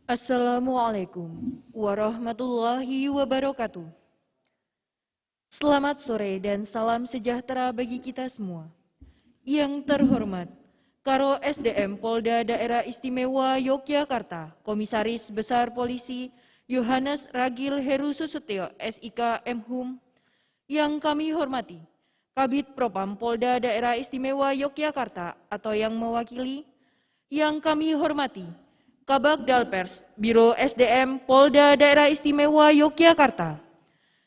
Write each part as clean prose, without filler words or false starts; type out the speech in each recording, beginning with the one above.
Assalamualaikum warahmatullahi wabarakatuh. Selamat sore dan salam sejahtera bagi kita semua. Yang terhormat, Karo SDM Polda Daerah Istimewa Yogyakarta, Komisaris Besar Polisi Yohanes Ragil Heru Susetyo, SIK Mhum. Yang kami hormati, Kabid Propam Polda Daerah Istimewa Yogyakarta atau yang mewakili. Yang kami hormati, Kabag Dalpers, Biro SDM Polda Daerah Istimewa Yogyakarta.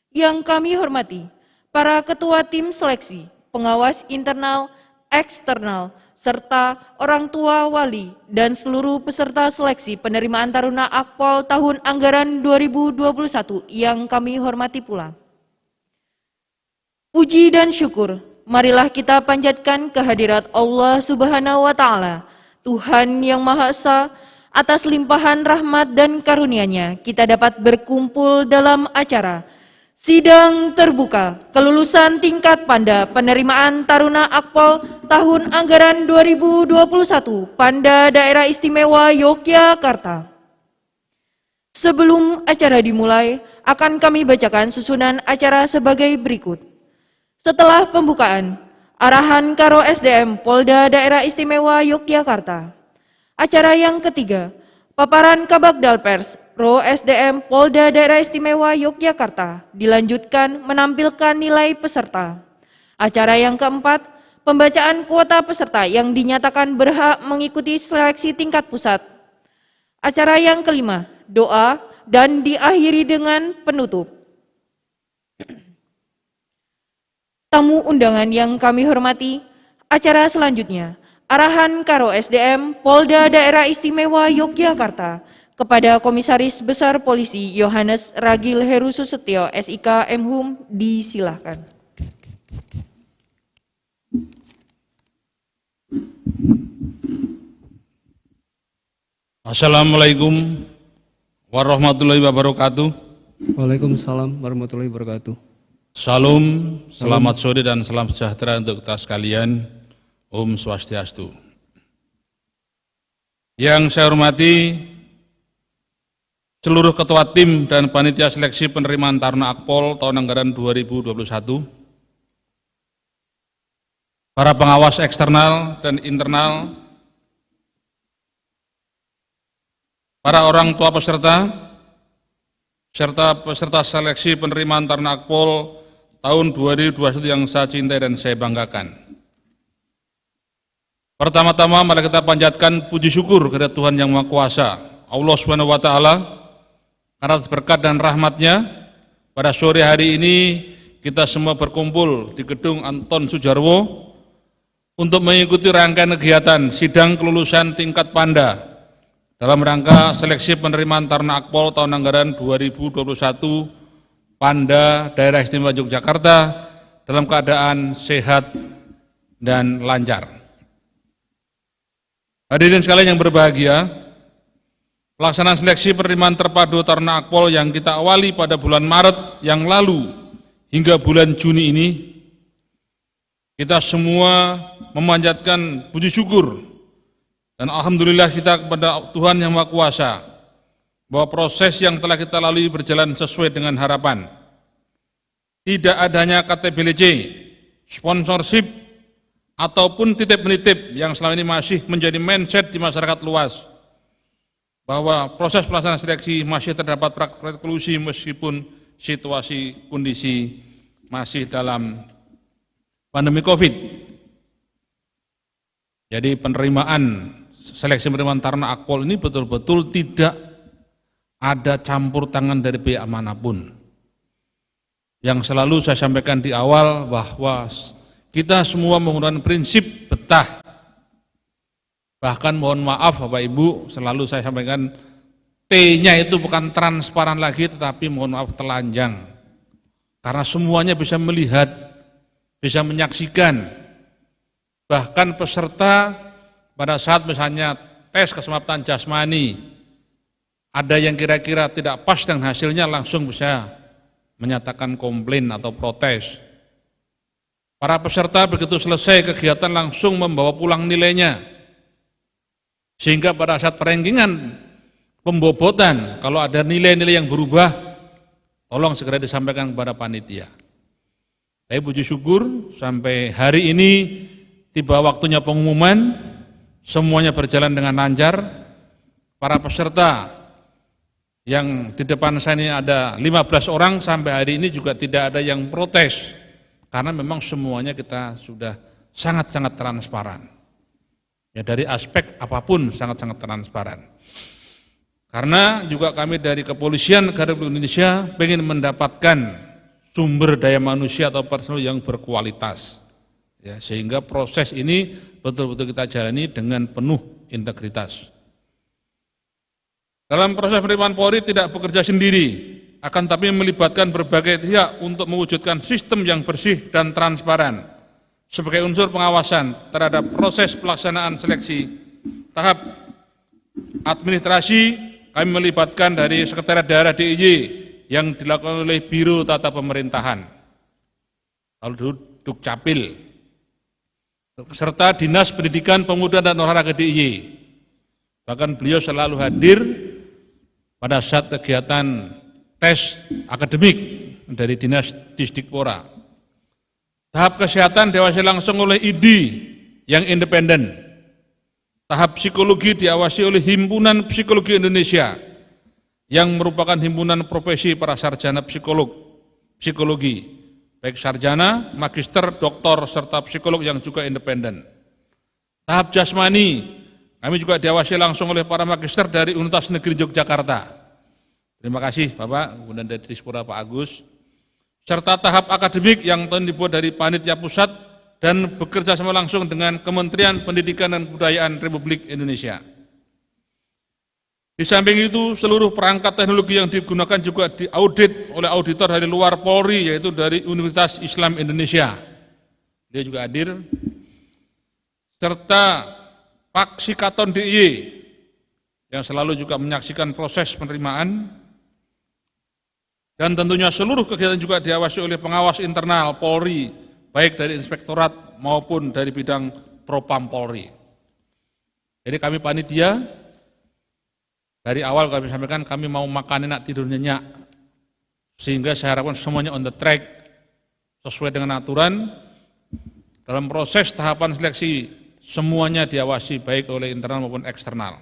Yang kami hormati, para ketua tim seleksi, pengawas internal, eksternal, serta orang tua wali dan seluruh peserta seleksi penerimaan Taruna Akpol tahun anggaran 2021 yang kami hormati pula. Puji dan syukur, marilah kita panjatkan kehadirat Allah Subhanahu wa Ta'ala, Tuhan yang Maha Esa. Atas limpahan rahmat dan karunia-Nya, kita dapat berkumpul dalam acara Sidang Terbuka Kelulusan Tingkat Panda Penerimaan Taruna Akpol tahun anggaran 2021 Panda Daerah Istimewa Yogyakarta. Sebelum acara dimulai, akan kami bacakan susunan acara sebagai berikut. Setelah pembukaan, arahan Karo SDM Polda Daerah Istimewa Yogyakarta. Acara yang ketiga, paparan Kabag Dalpers, Pro SDM Polda Daerah Istimewa Yogyakarta, dilanjutkan menampilkan nilai peserta. Acara yang keempat, pembacaan kuota peserta yang dinyatakan berhak mengikuti seleksi tingkat pusat. Acara yang kelima, doa dan diakhiri dengan penutup. Tamu undangan yang kami hormati, acara selanjutnya, arahan Karo SDM Polda Daerah Istimewa Yogyakarta kepada Komisaris Besar Polisi Yohanes Ragil Heru Susetyo, SIK Mhum, disilahkan. Assalamualaikum warahmatullahi wabarakatuh. Waalaikumsalam warahmatullahi wabarakatuh. Salam, selamat sore dan salam sejahtera untuk kita sekalian. Om Swastiastu. Yang saya hormati seluruh ketua tim dan panitia seleksi penerimaan Taruna Akpol tahun anggaran 2021, para pengawas eksternal dan internal, para orang tua peserta, serta peserta seleksi penerimaan Taruna Akpol tahun 2021 yang saya cintai dan saya banggakan. Pertama-tama mari kita panjatkan puji syukur kepada Tuhan Yang Maha Kuasa, Allah Subhanahu wa Ta'ala, karena atas berkat dan rahmat-Nya, pada sore hari ini kita semua berkumpul di gedung Anton Sujarwo untuk mengikuti rangkaian kegiatan sidang kelulusan tingkat Panda dalam rangka seleksi penerimaan Taruna Akpol tahun anggaran 2021 Panda Daerah Istimewa Yogyakarta dalam keadaan sehat dan lancar. Hadirin sekalian yang berbahagia, pelaksanaan seleksi penerimaan terpadu Taruna Akpol yang kita awali pada bulan Maret yang lalu hingga bulan Juni ini, kita semua memanjatkan puji syukur dan alhamdulillah kita kepada Tuhan Yang Maha Kuasa bahwa proses yang telah kita lalui berjalan sesuai dengan harapan. Tidak adanya KTBLC, sponsorship, ataupun titip-menitip yang selama ini masih menjadi mindset di masyarakat luas, bahwa proses pelaksanaan seleksi masih terdapat praktek kolusi meskipun situasi kondisi masih dalam pandemi COVID. Jadi penerimaan seleksi penerimaan Taruna Akpol ini betul-betul tidak ada campur tangan dari pihak manapun. Yang selalu saya sampaikan di awal bahwa kita semua menggunakan prinsip betah. Bahkan mohon maaf Bapak Ibu, selalu saya sampaikan T-nya itu bukan transparan lagi tetapi mohon maaf telanjang. Karena semuanya bisa melihat, bisa menyaksikan. Bahkan peserta pada saat misalnya tes keselamatan jasmani, ada yang kira-kira tidak pas dengan hasilnya langsung bisa menyatakan komplain atau protes. Para peserta begitu selesai kegiatan langsung membawa pulang nilainya. Sehingga pada saat perengkingan pembobotan, kalau ada nilai-nilai yang berubah, tolong segera disampaikan kepada panitia. Tapi puji syukur sampai hari ini tiba waktunya pengumuman, semuanya berjalan dengan lancar. Para peserta yang di depan saya ini ada 15 orang, sampai hari ini juga tidak ada yang protes. Karena memang semuanya kita sudah sangat-sangat transparan. Ya, dari aspek apapun sangat-sangat transparan. Karena juga kami dari Kepolisian Negara Republik Indonesia ingin mendapatkan sumber daya manusia atau personel yang berkualitas. Ya, sehingga proses ini betul-betul kita jalani dengan penuh integritas. Dalam proses penerimaan Polri tidak bekerja sendiri, akan tapi melibatkan berbagai pihak untuk mewujudkan sistem yang bersih dan transparan. Sebagai unsur pengawasan terhadap proses pelaksanaan seleksi tahap administrasi, kami melibatkan dari Sekretariat Daerah DIY yang dilakukan oleh Biro Tata Pemerintahan, lalu Dukcapil, serta Dinas Pendidikan, Pemuda dan Olahraga DIY. Bahkan beliau selalu hadir pada saat kegiatan tes akademik dari Dinas Disdikpora. Tahap kesehatan diawasi langsung oleh ID yang independen. Tahap psikologi diawasi oleh Himpunan Psikologi Indonesia yang merupakan himpunan profesi para sarjana psikologi, baik sarjana, magister, doktor, serta psikolog yang juga independen. Tahap jasmani, kami juga diawasi langsung oleh para magister dari Universitas Negeri Yogyakarta. Terima kasih Bapak, kemudian dari Dispora Pak Agus. Serta tahap akademik yang dibuat dari Panitia Pusat dan bekerja sama langsung dengan Kementerian Pendidikan dan Kebudayaan Republik Indonesia. Di samping itu, seluruh perangkat teknologi yang digunakan juga diaudit oleh auditor dari luar Polri, yaitu dari Universitas Islam Indonesia. Dia juga hadir. Serta Pak Sikaton DIY yang selalu juga menyaksikan proses penerimaan. Dan tentunya seluruh kegiatan juga diawasi oleh pengawas internal Polri, baik dari inspektorat maupun dari bidang Propam Polri. Jadi kami panitia, dari awal kami sampaikan kami mau makan enak tidur nyenyak, sehingga saya harapkan semuanya on the track, sesuai dengan aturan. Dalam proses tahapan seleksi semuanya diawasi baik oleh internal maupun eksternal.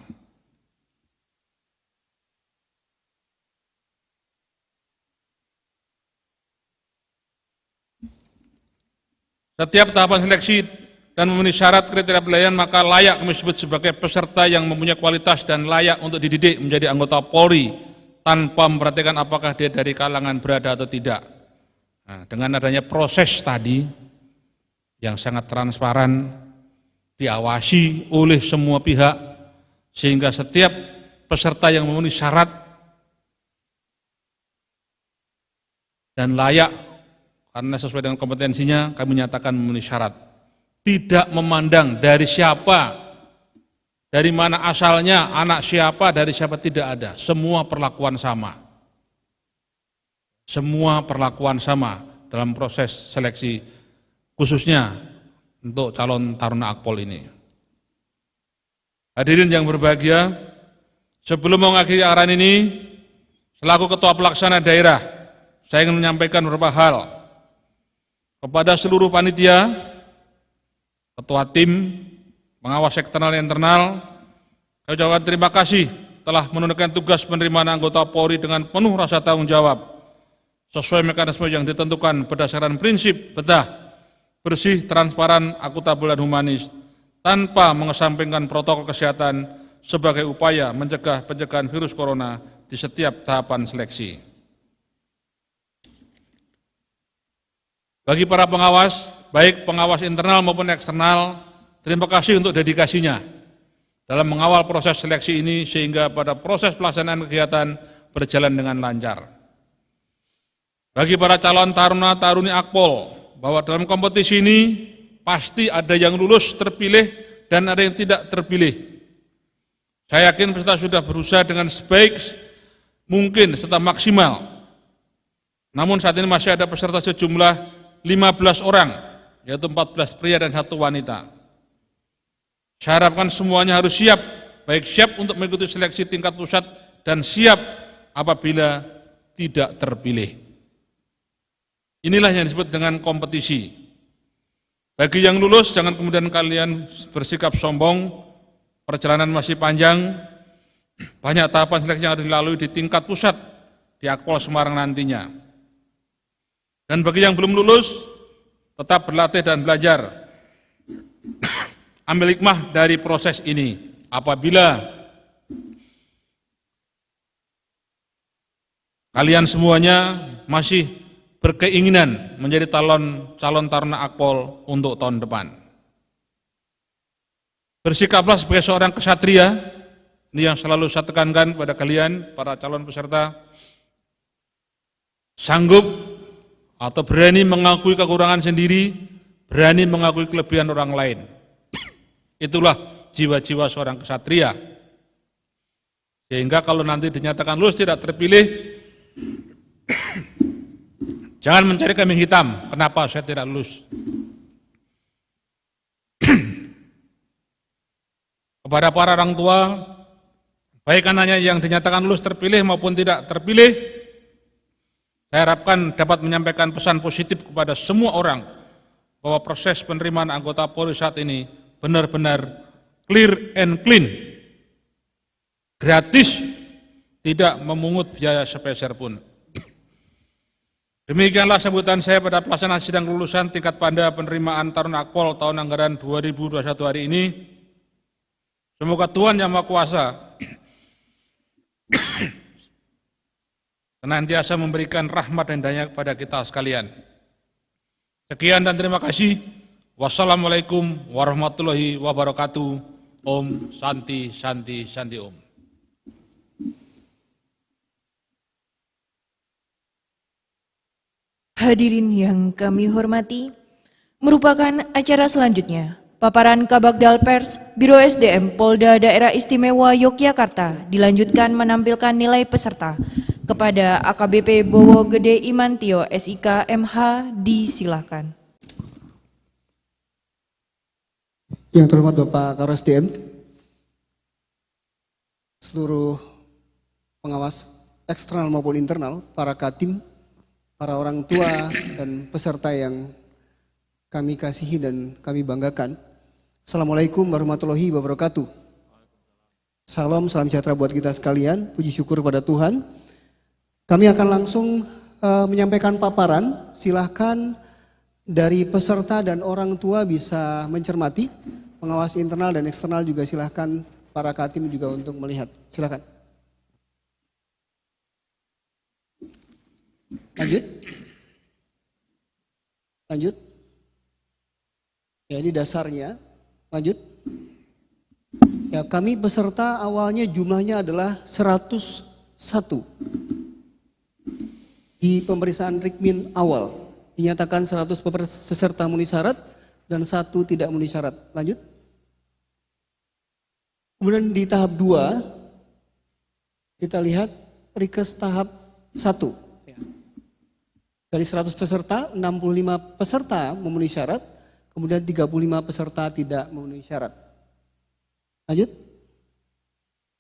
Setiap tahapan seleksi dan memenuhi syarat kriteria penilaian maka layak kami sebut sebagai peserta yang mempunyai kualitas dan layak untuk dididik menjadi anggota Polri tanpa memperhatikan apakah dia dari kalangan berada atau tidak. Nah, dengan adanya proses tadi yang sangat transparan, diawasi oleh semua pihak, sehingga setiap peserta yang memenuhi syarat dan layak karena sesuai dengan kompetensinya, kami nyatakan memenuhi syarat. Tidak memandang dari siapa, dari mana asalnya, anak siapa, dari siapa, tidak ada. Semua perlakuan sama. Semua perlakuan sama dalam proses seleksi, khususnya untuk calon Taruna Akpol ini. Hadirin yang berbahagia, sebelum mengakhiri arahan ini, selaku Ketua Pelaksana Daerah, saya ingin menyampaikan beberapa hal kepada seluruh panitia, ketua tim, pengawas eksternal dan internal. Saya ucapkan terima kasih telah menunaikan tugas penerimaan anggota Polri dengan penuh rasa tanggung jawab, sesuai mekanisme yang ditentukan berdasarkan prinsip bedah, bersih, transparan, akuntabel dan humanis, tanpa mengesampingkan protokol kesehatan sebagai upaya mencegah pencegahan virus corona di setiap tahapan seleksi. Bagi para pengawas, baik pengawas internal maupun eksternal, terima kasih untuk dedikasinya dalam mengawal proses seleksi ini sehingga pada proses pelaksanaan kegiatan berjalan dengan lancar. Bagi para calon taruna-taruni Akpol, bahwa dalam kompetisi ini pasti ada yang lulus terpilih dan ada yang tidak terpilih. Saya yakin peserta sudah berusaha dengan sebaik mungkin serta maksimal. Namun saat ini masih ada peserta sejumlah 15 orang yaitu 14 pria dan 1 wanita. Saya harapkan semuanya harus siap, baik siap untuk mengikuti seleksi tingkat pusat dan siap apabila tidak terpilih. Inilah yang disebut dengan kompetisi. Bagi yang lulus, jangan kemudian kalian bersikap sombong, perjalanan masih panjang, banyak tahapan seleksi yang harus dilalui di tingkat pusat, di Akpol Semarang nantinya. Dan bagi yang belum lulus, tetap berlatih dan belajar. Ambil hikmah dari proses ini. Apabila kalian semuanya masih berkeinginan menjadi calon Taruna Akpol untuk tahun depan, bersikaplah sebagai seorang kesatria. Ini yang selalu saya tekankan pada kalian, para calon peserta. Sanggup atau berani mengakui kekurangan sendiri, berani mengakui kelebihan orang lain. Itulah jiwa-jiwa seorang kesatria. Sehingga kalau nanti dinyatakan lulus tidak terpilih, jangan mencari kambing hitam, kenapa saya tidak lulus. Kepada para orang tua, baik anaknya yang dinyatakan lulus terpilih maupun tidak terpilih, saya harapkan dapat menyampaikan pesan positif kepada semua orang bahwa proses penerimaan anggota Polri saat ini benar-benar clear and clean, gratis, tidak memungut biaya sepeser pun. Demikianlah sambutan saya pada pelaksanaan sidang kelulusan tingkat panda penerimaan Taruna Akpol tahun anggaran 2021 hari ini. Semoga Tuhan Yang Maha Kuasa senantiasa memberikan rahmat dan hidayah kepada kita sekalian. Sekian dan terima kasih. Wassalamualaikum warahmatullahi wabarakatuh. Om Santi Santi Santi Om. Hadirin yang kami hormati, merupakan acara selanjutnya. Paparan Kabagdal Pers Biro SDM Polda Daerah Istimewa Yogyakarta dilanjutkan menampilkan nilai peserta kepada AKBP Bowo Gede Imantio SIK MH, disilakan. Yang terhormat Bapak Karo SDM, seluruh pengawas eksternal maupun internal, para Katim, para orang tua dan peserta yang kami kasihi dan kami banggakan. Assalamualaikum warahmatullahi wabarakatuh. Salam sejahtera buat kita sekalian, puji syukur kepada Tuhan. Kami akan langsung menyampaikan paparan, silahkan dari peserta dan orang tua bisa mencermati, pengawas internal dan eksternal juga silahkan, para Katim juga untuk melihat, silahkan. Lanjut. Ya, ini dasarnya. Lanjut. Ya, kami peserta awalnya jumlahnya adalah 101. Di pemeriksaan Rikmin awal dinyatakan 100 peserta memenuhi syarat dan 1 tidak memenuhi syarat. Lanjut. Kemudian di tahap 2 kita lihat Rikes tahap 1. Dari 100 peserta, 65 peserta memenuhi syarat, kemudian 35 peserta tidak memenuhi syarat. Lanjut.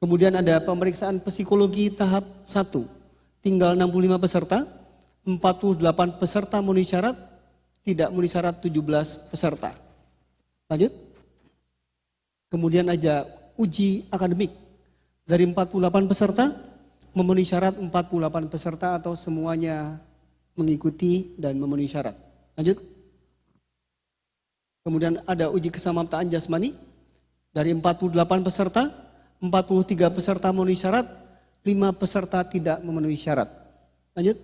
Kemudian ada pemeriksaan psikologi tahap 1. Tinggal 65 peserta, 48 peserta memenuhi syarat, tidak memenuhi syarat 17 peserta. Lanjut. Kemudian ada uji akademik. Dari 48 peserta, memenuhi syarat 48 peserta atau semuanya mengikuti dan memenuhi syarat. Lanjut. Kemudian ada uji kesamaptaan jasmani. Dari 48 peserta, 43 peserta memenuhi syarat, 5 peserta tidak memenuhi syarat. Lanjut.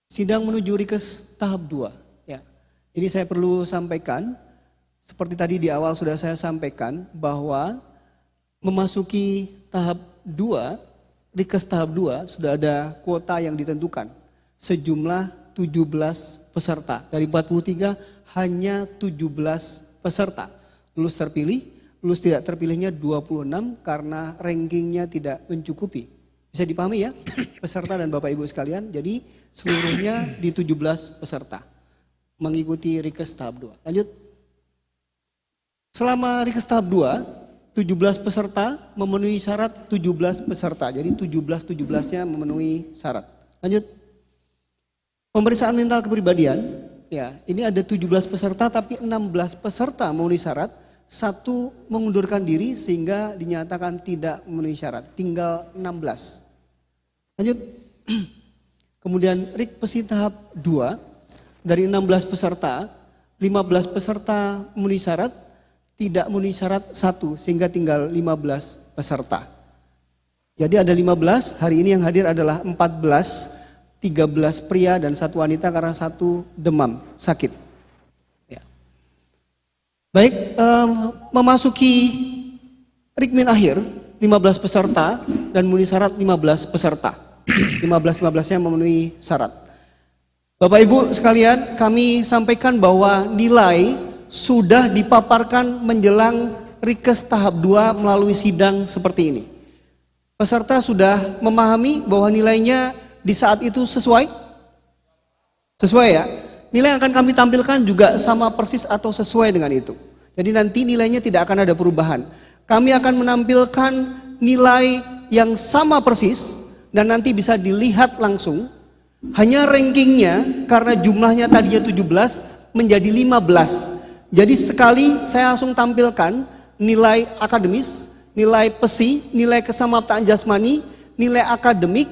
Sidang menuju Rikes tahap 2. Ya. Ini saya perlu sampaikan, seperti tadi di awal sudah saya sampaikan, bahwa memasuki tahap 2, Rikes tahap 2 sudah ada kuota yang ditentukan. Sejumlah 17 peserta. Dari 43 hanya 17 peserta. Lulus terpilih, lulus tidak terpilihnya 26 karena rankingnya tidak mencukupi. Bisa dipahami ya peserta dan Bapak Ibu sekalian, jadi seluruhnya di 17 peserta. mengikuti Rikes tahap 2. Lanjut. Selama Rikes tahap 2, 17 peserta memenuhi syarat 17 peserta. Jadi 17-17-nya memenuhi syarat. Lanjut. Pemeriksaan mental kepribadian, ya, ini ada 17 peserta tapi 16 peserta memenuhi syarat, 1 mengundurkan diri sehingga dinyatakan tidak memenuhi syarat, tinggal 16. Lanjut. Kemudian Rikpesi tahap 2, dari 16 peserta, 15 peserta memenuhi syarat, tidak memenuhi syarat 1 sehingga tinggal 15 peserta. Jadi ada 15, hari ini yang hadir adalah 14, 13 pria dan 1 wanita karena 1 demam, sakit. Ya. Baik, memasuki Rikmin akhir, 15 peserta dan memenuhi syarat 15 peserta. 15-15-nya memenuhi syarat. Bapak Ibu sekalian, kami sampaikan bahwa nilai sudah dipaparkan menjelang Rikes tahap 2 melalui sidang seperti ini. Peserta sudah memahami bahwa nilainya di saat itu sesuai? Sesuai ya? Nilai yang akan kami tampilkan juga sama persis atau sesuai dengan itu. Jadi nanti nilainya tidak akan ada perubahan. Kami akan menampilkan nilai yang sama persis dan nanti bisa dilihat langsung. Hanya rankingnya karena jumlahnya tadinya 17 menjadi 15. Jadi sekali saya langsung tampilkan nilai akademis, nilai PESI, nilai kesamaptaan jasmani, nilai akademik,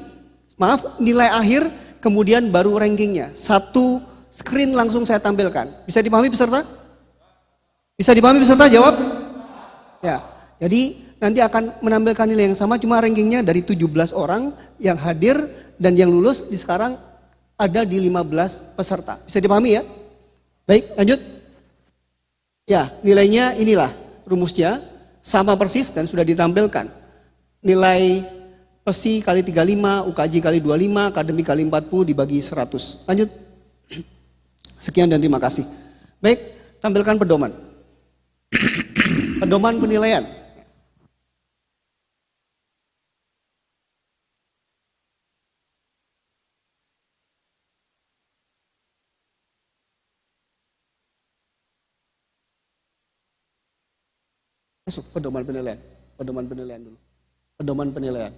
nilai akhir, kemudian baru rankingnya. 1 screen langsung saya tampilkan. Bisa dipahami peserta? Bisa dipahami peserta? Jawab. Ya, jadi nanti akan menampilkan nilai yang sama, cuma rankingnya dari 17 orang yang hadir dan yang lulus di sekarang ada di 15 peserta. Bisa dipahami ya? Baik, lanjut. Ya, nilainya inilah rumusnya, sama persis dan sudah ditampilkan. Nilai PESI kali 35, UKJ kali 25, akademik kali 40 dibagi 100. Lanjut. Sekian dan terima kasih. Baik, tampilkan pedoman. Pedoman penilaian. Masuk pedoman penilaian. Pedoman penilaian dulu. Pedoman penilaian.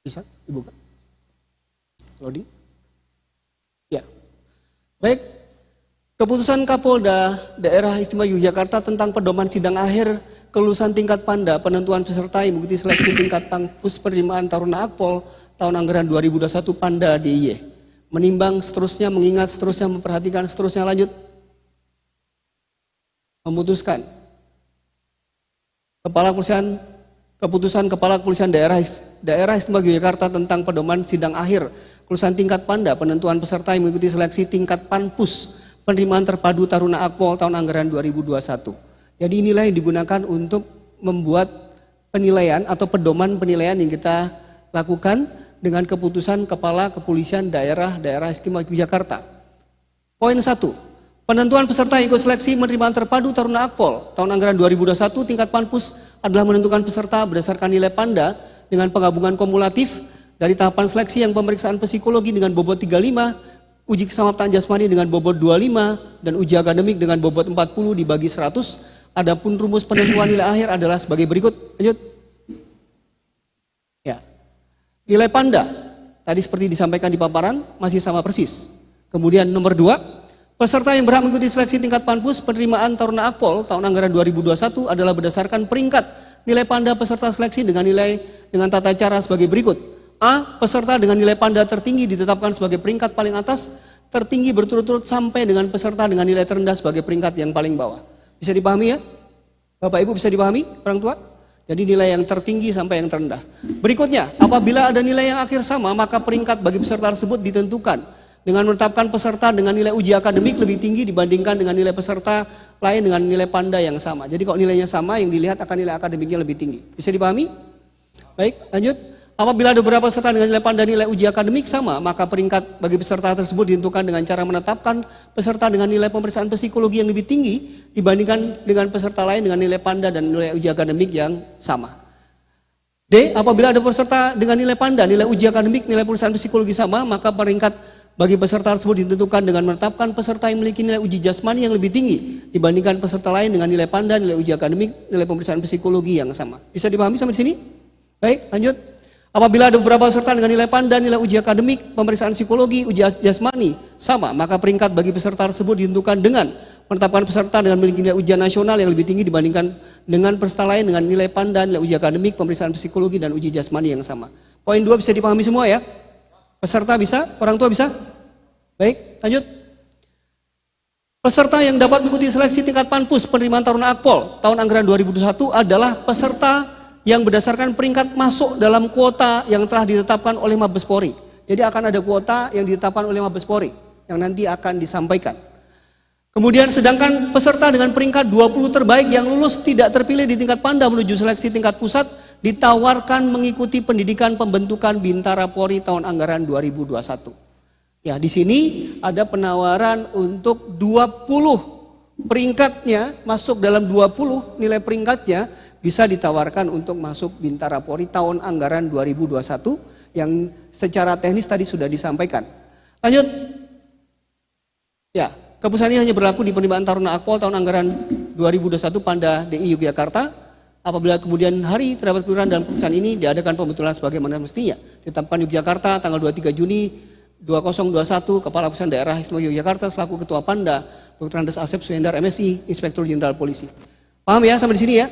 Bisa dibuka? Loading? Ya. Baik. Keputusan Kapolda Daerah Istimewa Yogyakarta tentang pedoman sidang akhir kelulusan tingkat Panda penentuan peserta yang mengikuti seleksi tingkat Pangpus penerimaan Taruna Akpol tahun anggaran 2021 Panda DIY. Menimbang seterusnya, mengingat seterusnya, memperhatikan seterusnya, lanjut. Memutuskan. Keputusan Kepala Kepolisian Daerah Istimewa Yogyakarta tentang pedoman sidang akhir kelulusan tingkat Panda penentuan peserta yang mengikuti seleksi tingkat Panpus penerimaan terpadu Taruna Akpol tahun anggaran 2021. Jadi inilah yang digunakan untuk membuat penilaian atau pedoman penilaian yang kita lakukan dengan keputusan Kepala Kepolisian Daerah Istimewa Yogyakarta. Poin 1. Penentuan peserta yang ikut seleksi penerimaan terpadu Taruna Akpol tahun anggaran 2021 tingkat Panpus adalah menentukan peserta berdasarkan nilai Panda dengan penggabungan kumulatif dari tahapan seleksi yang pemeriksaan psikologi dengan bobot 35, uji kesamaptaan jasmani dengan bobot 25 dan uji akademik dengan bobot 40 dibagi 100. Adapun rumus penentuan nilai akhir adalah sebagai berikut. Lanjut. Ya. Nilai Panda tadi seperti disampaikan di paparan masih sama persis. Kemudian nomor 2, peserta yang berhak mengikuti seleksi tingkat Panpus penerimaan Taruna Akpol tahun anggaran 2021 adalah berdasarkan peringkat nilai Panda peserta seleksi dengan tata cara sebagai berikut. A. Peserta dengan nilai Panda tertinggi ditetapkan sebagai peringkat paling atas, tertinggi berturut-turut sampai dengan peserta dengan nilai terendah sebagai peringkat yang paling bawah. Bisa dipahami ya? Bapak Ibu bisa dipahami orang tua? Jadi nilai yang tertinggi sampai yang terendah. Berikutnya, apabila ada nilai yang akhir sama, maka peringkat bagi peserta tersebut ditentukan dengan menetapkan peserta dengan nilai uji akademik lebih tinggi dibandingkan dengan nilai peserta lain dengan nilai Panda yang sama. Jadi kalau nilainya sama, yang dilihat akan nilai akademiknya lebih tinggi. Bisa dipahami? Baik, lanjut. Apabila ada beberapa peserta dengan nilai pandang nilai uji akademik sama, maka peringkat bagi peserta tersebut ditentukan dengan cara menetapkan peserta dengan nilai pemeriksaan psikologi yang lebih tinggi dibandingkan dengan peserta lain dengan nilai pandang dan nilai uji akademik yang sama. D. Apabila ada peserta dengan nilai pandang nilai uji akademik, nilai pemeriksaan psikologi sama, maka peringkat bagi peserta tersebut ditentukan dengan menetapkan peserta yang memiliki nilai uji jasmani yang lebih tinggi dibandingkan peserta lain dengan nilai pandang, nilai uji akademik, nilai pemeriksaan psikologi yang sama. Bisa dipahami sampai di sini? Baik, lanjut. Apabila ada beberapa peserta dengan nilai pandang, nilai uji akademik, pemeriksaan psikologi, uji jasmani sama, maka peringkat bagi peserta tersebut ditentukan dengan menetapkan peserta dengan memiliki nilai ujian nasional yang lebih tinggi dibandingkan dengan peserta lain dengan nilai pandang, nilai uji akademik, pemeriksaan psikologi, dan uji jasmani yang sama. Poin 2 bisa dipahami semua ya? Peserta bisa? Orang tua bisa? Baik, lanjut. Peserta yang dapat mengikuti seleksi tingkat Panpus penerimaan Taruna Akpol tahun anggaran 2021 adalah peserta yang berdasarkan peringkat masuk dalam kuota yang telah ditetapkan oleh Mabes Polri. Jadi akan ada kuota yang ditetapkan oleh Mabes Polri yang nanti akan disampaikan. Kemudian sedangkan peserta dengan peringkat 20 terbaik yang lulus tidak terpilih di tingkat Panda menuju seleksi tingkat pusat ditawarkan mengikuti pendidikan pembentukan Bintara Polri tahun anggaran 2021. Ya, di sini ada penawaran untuk 20 peringkatnya, masuk dalam 20 nilai peringkatnya bisa ditawarkan untuk masuk Bintara Polri tahun anggaran 2021 yang secara teknis tadi sudah disampaikan. Lanjut. Ya, keputusan ini hanya berlaku di penerimaan Taruna Akpol tahun anggaran 2021 Panda DI Yogyakarta. Apabila kemudian hari terdapat keliruan dalam keputusan ini diadakan pembetulan sebagaimana mestinya. Ditetapkan Yogyakarta tanggal 23 Juni 2021, Kepala Pusat Daerah Istimewa Yogyakarta selaku Ketua Panda, Dr. Andes Asep Suhendar MSI, Inspektur Jenderal Polisi. Paham ya sampai di sini ya?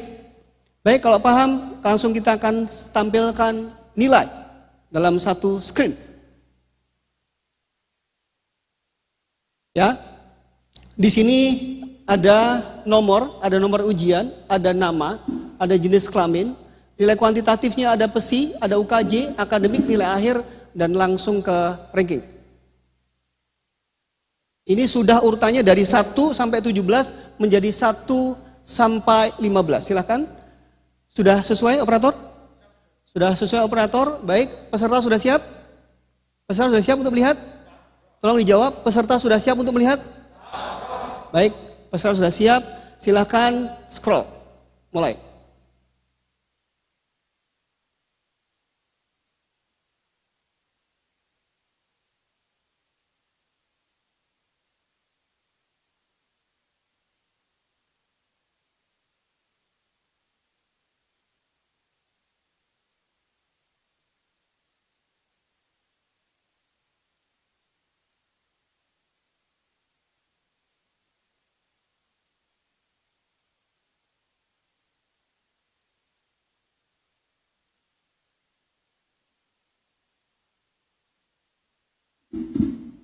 Baik, kalau paham, langsung kita akan tampilkan nilai dalam satu screen. Ya, di sini ada nomor ujian, ada nama, ada jenis kelamin, nilai kuantitatifnya ada PESI, ada UKJ, akademik, nilai akhir, dan langsung ke ranking. Ini sudah urutannya dari 1 sampai 17 menjadi 1 sampai 15. Silakan. Sudah sesuai operator? Sudah sesuai operator? Baik, peserta sudah siap? Peserta sudah siap untuk melihat? Tolong dijawab, peserta sudah siap untuk melihat? Baik, peserta sudah siap, silakan scroll. Mulai.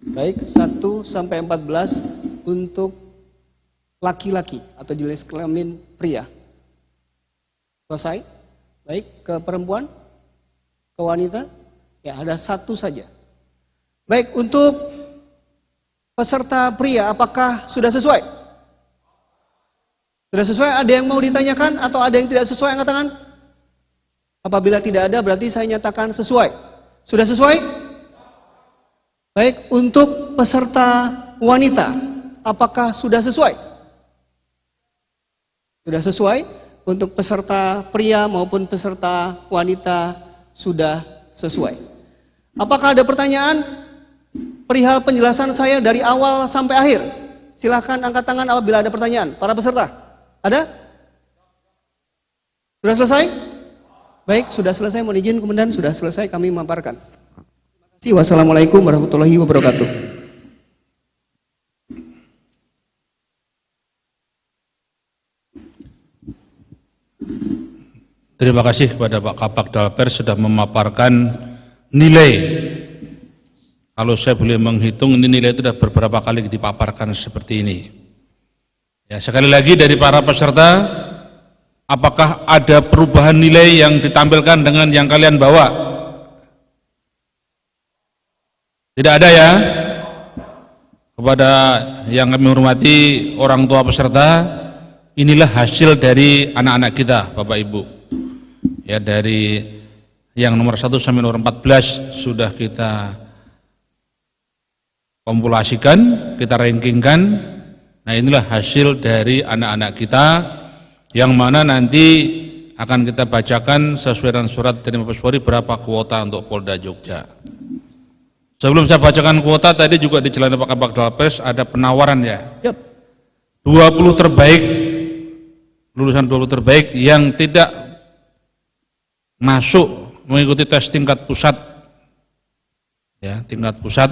Baik, 1 sampai 14 untuk laki-laki atau jenis kelamin pria. Selesai? Baik, ke perempuan? Ke wanita? Ya, ada 1 saja. Baik, untuk peserta pria apakah sudah sesuai? Sudah sesuai? Ada yang mau ditanyakan atau ada yang tidak sesuai angkat tangan? Apabila tidak ada berarti saya nyatakan sesuai. Sudah sesuai? Baik, untuk peserta wanita, apakah sudah sesuai? Sudah sesuai. Untuk peserta pria maupun peserta wanita sudah sesuai. Apakah ada pertanyaan perihal penjelasan saya dari awal sampai akhir? Silahkan angkat tangan apabila ada pertanyaan. Para peserta, ada? Sudah selesai? Baik, sudah selesai. Mohon izin komandan, sudah selesai kami memaparkan. Wassalamualaikum warahmatullahi wabarakatuh. Terima kasih kepada Pak Kabak Dalpers sudah memaparkan nilai. Kalau saya boleh menghitung, ini nilai itu sudah beberapa kali dipaparkan seperti ini. Ya, sekali lagi dari para peserta, apakah ada perubahan nilai yang ditampilkan dengan yang kalian bawa? Tidak ada ya? Kepada yang kami hormati orang tua peserta, inilah hasil dari anak-anak kita, Bapak Ibu. Ya, dari yang nomor 1 sampai nomor 14 sudah kita kompilasikan, kita rankingkan. Nah, inilah hasil dari anak-anak kita yang mana nanti akan kita bacakan sesuai dengan surat dari Mabes Polri berapa kuota untuk Polda Jogja. Sebelum saya bacakan kuota, tadi juga di Jalan Pak Kabak Dalpres ada penawaran ya. 20 terbaik, lulusan 20 terbaik yang tidak masuk mengikuti tes tingkat pusat, ya, tingkat pusat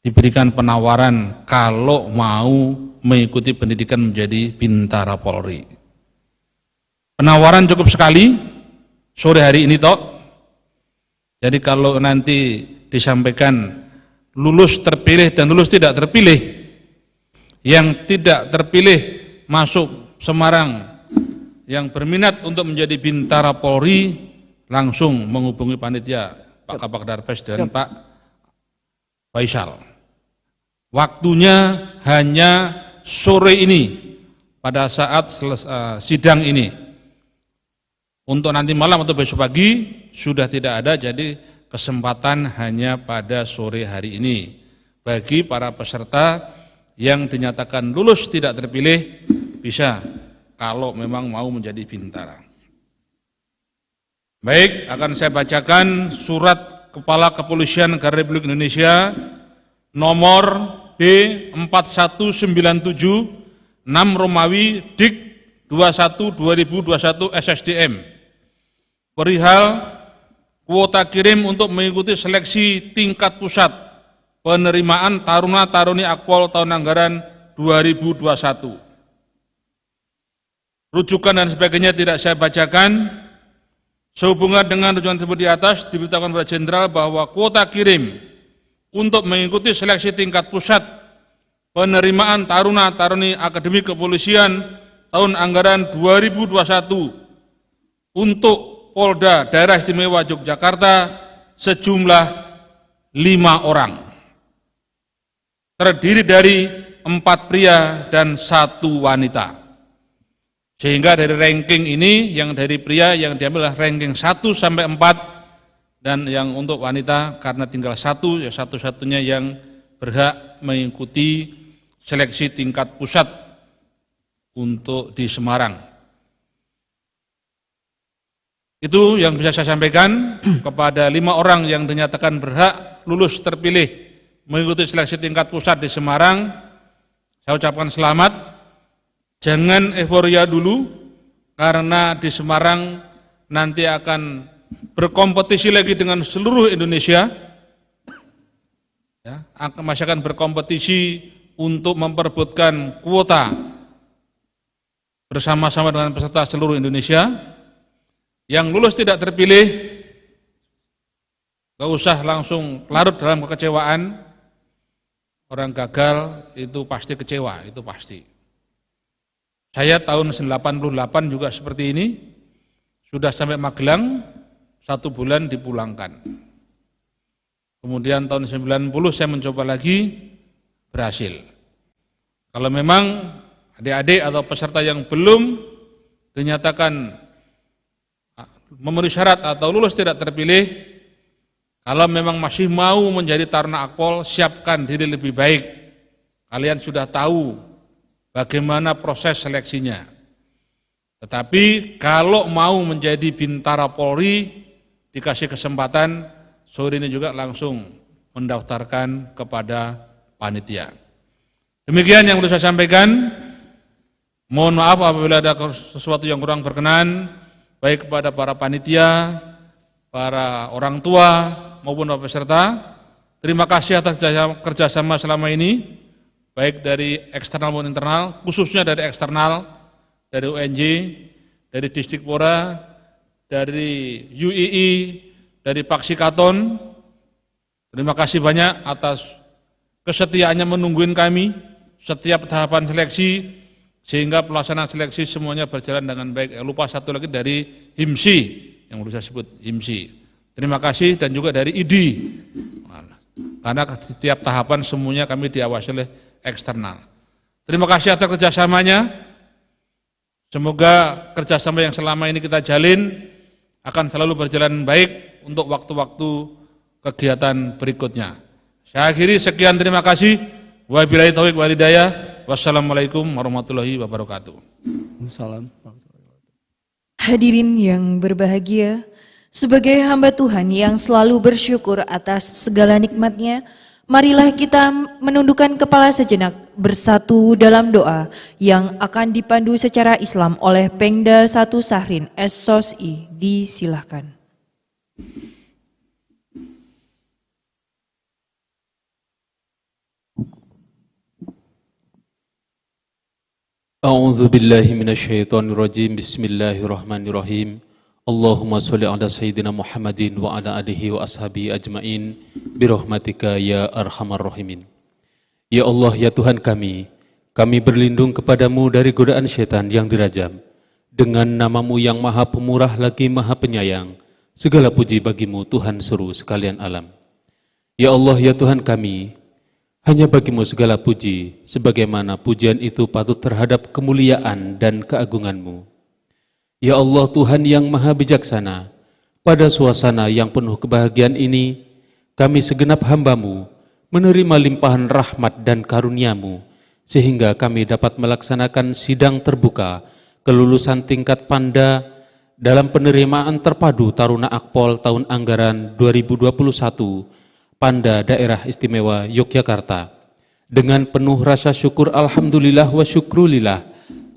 diberikan penawaran kalau mau mengikuti pendidikan menjadi Bintara Polri. Penawaran cukup sekali sore hari ini toh. Jadi kalau nanti disampaikan lulus terpilih dan lulus tidak terpilih, yang tidak terpilih masuk Semarang yang berminat untuk menjadi Bintara Polri langsung menghubungi panitia Pak Kabak Darpes dan Pak Faisal. Waktunya hanya sore ini pada saat sidang ini. Untuk nanti malam atau besok pagi sudah tidak ada, jadi kesempatan hanya pada sore hari ini bagi para peserta yang dinyatakan lulus tidak terpilih bisa kalau memang mau menjadi Bintara. Baik, akan saya bacakan surat Kepala Kepolisian Negara Republik Indonesia nomor B4197 6 Romawi Dik 21 2021 SSDM perihal kuota kirim untuk mengikuti seleksi tingkat pusat penerimaan Taruna-Taruni Akpol tahun anggaran 2021. Rujukan dan sebagainya tidak saya bacakan. Sehubungan dengan rujukan tersebut di atas, diberitakan kepada Jenderal bahwa kuota kirim untuk mengikuti seleksi tingkat pusat penerimaan Taruna-Taruni Akademi Kepolisian tahun anggaran 2021 untuk Polda Daerah Istimewa Yogyakarta sejumlah 5 orang. Terdiri dari 4 pria dan 1 wanita. Sehingga dari ranking ini yang dari pria yang diambil adalah ranking 1 sampai 4 dan yang untuk wanita karena tinggal 1 ya satu-satunya yang berhak mengikuti seleksi tingkat pusat untuk di Semarang. Itu yang bisa saya sampaikan kepada 5 orang yang dinyatakan berhak lulus terpilih mengikuti seleksi tingkat pusat di Semarang. Saya ucapkan selamat. Jangan euforia dulu, karena di Semarang nanti akan berkompetisi lagi dengan seluruh Indonesia. Ya, masih akan berkompetisi untuk memperebutkan kuota bersama-sama dengan peserta seluruh Indonesia. Yang lulus tidak terpilih, gak usah langsung larut dalam kekecewaan. Orang gagal itu pasti kecewa, itu pasti. Saya tahun 88 juga seperti ini, sudah sampai Magelang, 1 bulan dipulangkan. Kemudian tahun 90 saya mencoba lagi, berhasil. Kalau memang adik-adik atau peserta yang belum dinyatakan memenuhi syarat atau lulus tidak terpilih, kalau memang masih mau menjadi Taruna Akpol, siapkan diri lebih baik. Kalian sudah tahu bagaimana proses seleksinya. Tetapi kalau mau menjadi Bintara Polri, dikasih kesempatan, sore ini juga langsung mendaftarkan kepada panitia. Demikian yang perlu saya sampaikan. Mohon maaf apabila ada sesuatu yang kurang berkenan, baik kepada para panitia, para orang tua, maupun para peserta. Terima kasih atas kerjasama selama ini, baik dari eksternal maupun internal, khususnya dari eksternal, dari UNJ, dari Disdikpora, dari UII, dari Paksikaton. Terima kasih banyak atas kesetiaannya menungguin kami setiap tahapan seleksi, sehingga pelaksanaan seleksi semuanya berjalan dengan baik. Lupa satu lagi dari HIMSI, yang perlu saya sebut HIMSI. Terima kasih, dan juga dari IDI, karena setiap tahapan semuanya kami diawasi oleh eksternal. Terima kasih atas kerjasamanya. Semoga kerjasama yang selama ini kita jalin akan selalu berjalan baik untuk waktu-waktu kegiatan berikutnya. Saya akhiri, sekian, terima kasih. Wabillahi taufiq wal hidayah. Wassalamualaikum warahmatullahi wabarakatuh. Salam. Hadirin yang berbahagia, sebagai hamba Tuhan yang selalu bersyukur atas segala nikmat-Nya, marilah kita menundukkan kepala sejenak bersatu dalam doa yang akan dipandu secara Islam oleh Pengda 1 Sahrin SSOSI. Disilahkan. A'udzu billahi minasyaitonir rajim. Bismillahirrahmanirrahim. Allahumma sholli ala sayyidina Muhammadin wa ala alihi wa ashabihi ajmain birahmatika ya arhamar rahimin. Ya Allah, ya Tuhan kami berlindung kepadamu dari godaan syaitan yang dirajam. Dengan namamu yang maha pemurah lagi maha penyayang, segala puji bagimu Tuhan seluruh sekalian alam. Ya Allah, ya Tuhan kami, hanya bagimu segala puji, sebagaimana pujian itu patut terhadap kemuliaan dan keagunganmu. Ya Allah, Tuhan yang maha bijaksana, pada suasana yang penuh kebahagiaan ini, kami segenap hamba-Mu menerima limpahan rahmat dan karunia-Mu, sehingga kami dapat melaksanakan sidang terbuka kelulusan tingkat Panda dalam penerimaan terpadu Taruna Akpol tahun anggaran 2021 Panda Daerah Istimewa Yogyakarta. Dengan penuh rasa syukur alhamdulillah wa syukrulillah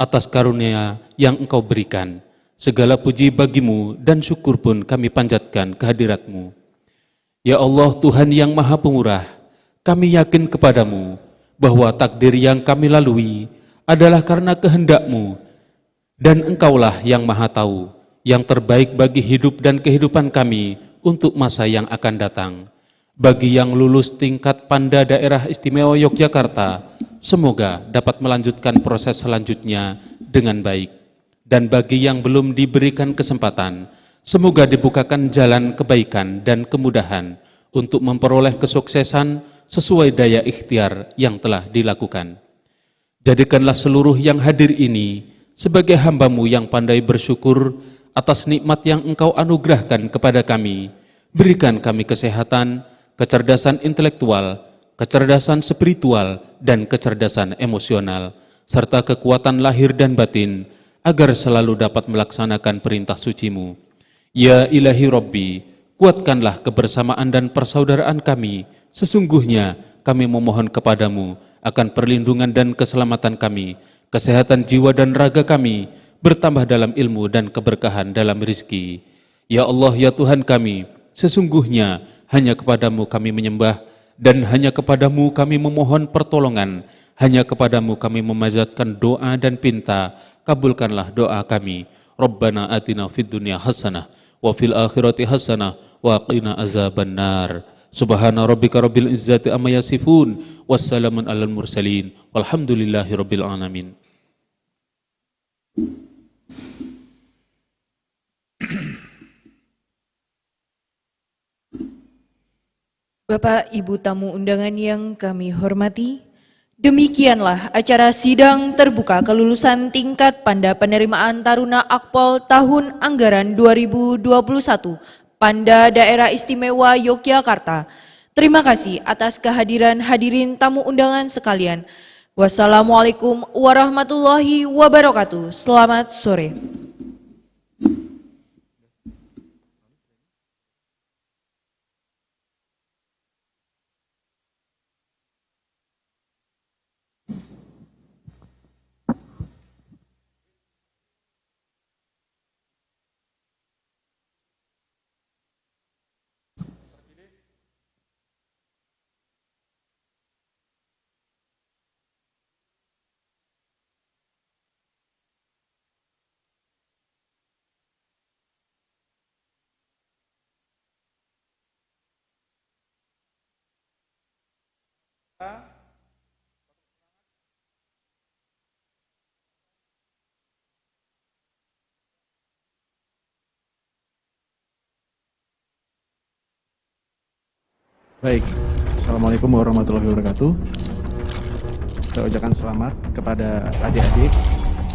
atas karunia yang Engkau berikan. Segala puji bagimu dan syukur pun kami panjatkan kehadirat-Mu. Ya Allah, Tuhan yang maha pemurah, kami yakin kepadamu bahwa takdir yang kami lalui adalah karena kehendak-Mu, dan Engkaulah yang maha tahu yang terbaik bagi hidup dan kehidupan kami untuk masa yang akan datang. Bagi yang lulus tingkat Panda Daerah Istimewa Yogyakarta, semoga dapat melanjutkan proses selanjutnya dengan baik. Dan bagi yang belum diberikan kesempatan, semoga dibukakan jalan kebaikan dan kemudahan untuk memperoleh kesuksesan sesuai daya ikhtiar yang telah dilakukan. Jadikanlah seluruh yang hadir ini sebagai hamba-Mu yang pandai bersyukur atas nikmat yang Engkau anugerahkan kepada kami. Berikan kami kesehatan, kecerdasan intelektual, kecerdasan spiritual, dan kecerdasan emosional, serta kekuatan lahir dan batin, agar selalu dapat melaksanakan perintah suci-Mu. Ya Ilahi Rabbi, kuatkanlah kebersamaan dan persaudaraan kami. Sesungguhnya kami memohon kepadamu akan perlindungan dan keselamatan kami, kesehatan jiwa dan raga kami, bertambah dalam ilmu dan keberkahan dalam rizki. Ya Allah, ya Tuhan kami, sesungguhnya hanya kepadamu kami menyembah, dan hanya kepadamu kami memohon pertolongan, hanya kepadamu kami memanjatkan doa dan pinta, kabulkanlah doa kami. Rabbana atina fid dunya hasanah, wa fil akhirati hasanah, wa qina azabannar. Subhana rabbika rabbil izzati amma yasifun, wassalamun alal mursalin, walhamdulillahi rabbil alamin. Bapak Ibu tamu undangan yang kami hormati, demikianlah acara sidang terbuka kelulusan tingkat Panda Penerimaan Taruna Akpol tahun anggaran 2021 Panda Daerah Istimewa Yogyakarta. Terima kasih atas kehadiran hadirin tamu undangan sekalian. Wassalamualaikum warahmatullahi wabarakatuh. Selamat sore. Baik, Assalamualaikum warahmatullahi wabarakatuh. Saya ucapkan selamat kepada adik-adik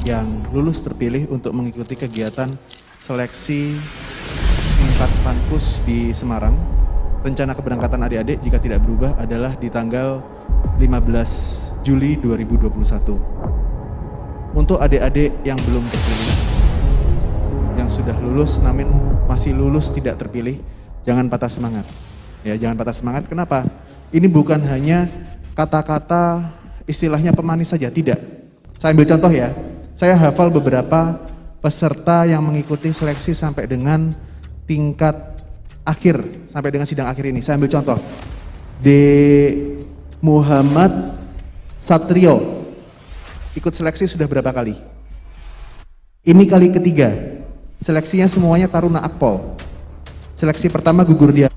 yang lulus terpilih untuk mengikuti kegiatan seleksi berangkat Vanpus di Semarang. Rencana keberangkatan adik-adik jika tidak berubah adalah di tanggal 15 Juli 2021. Untuk adik-adik yang belum terpilih, yang sudah lulus namun masih lulus tidak terpilih, jangan patah semangat. Ya, jangan patah semangat. Kenapa? Ini bukan hanya kata-kata istilahnya pemanis saja, tidak. Saya ambil contoh ya. Saya hafal beberapa peserta yang mengikuti seleksi sampai dengan tingkat akhir, sampai dengan sidang akhir ini. Saya ambil contoh. D. Muhammad Satrio ikut seleksi sudah berapa kali? Ini kali ketiga. Seleksinya semuanya Taruna Akpol. Seleksi pertama gugur dia.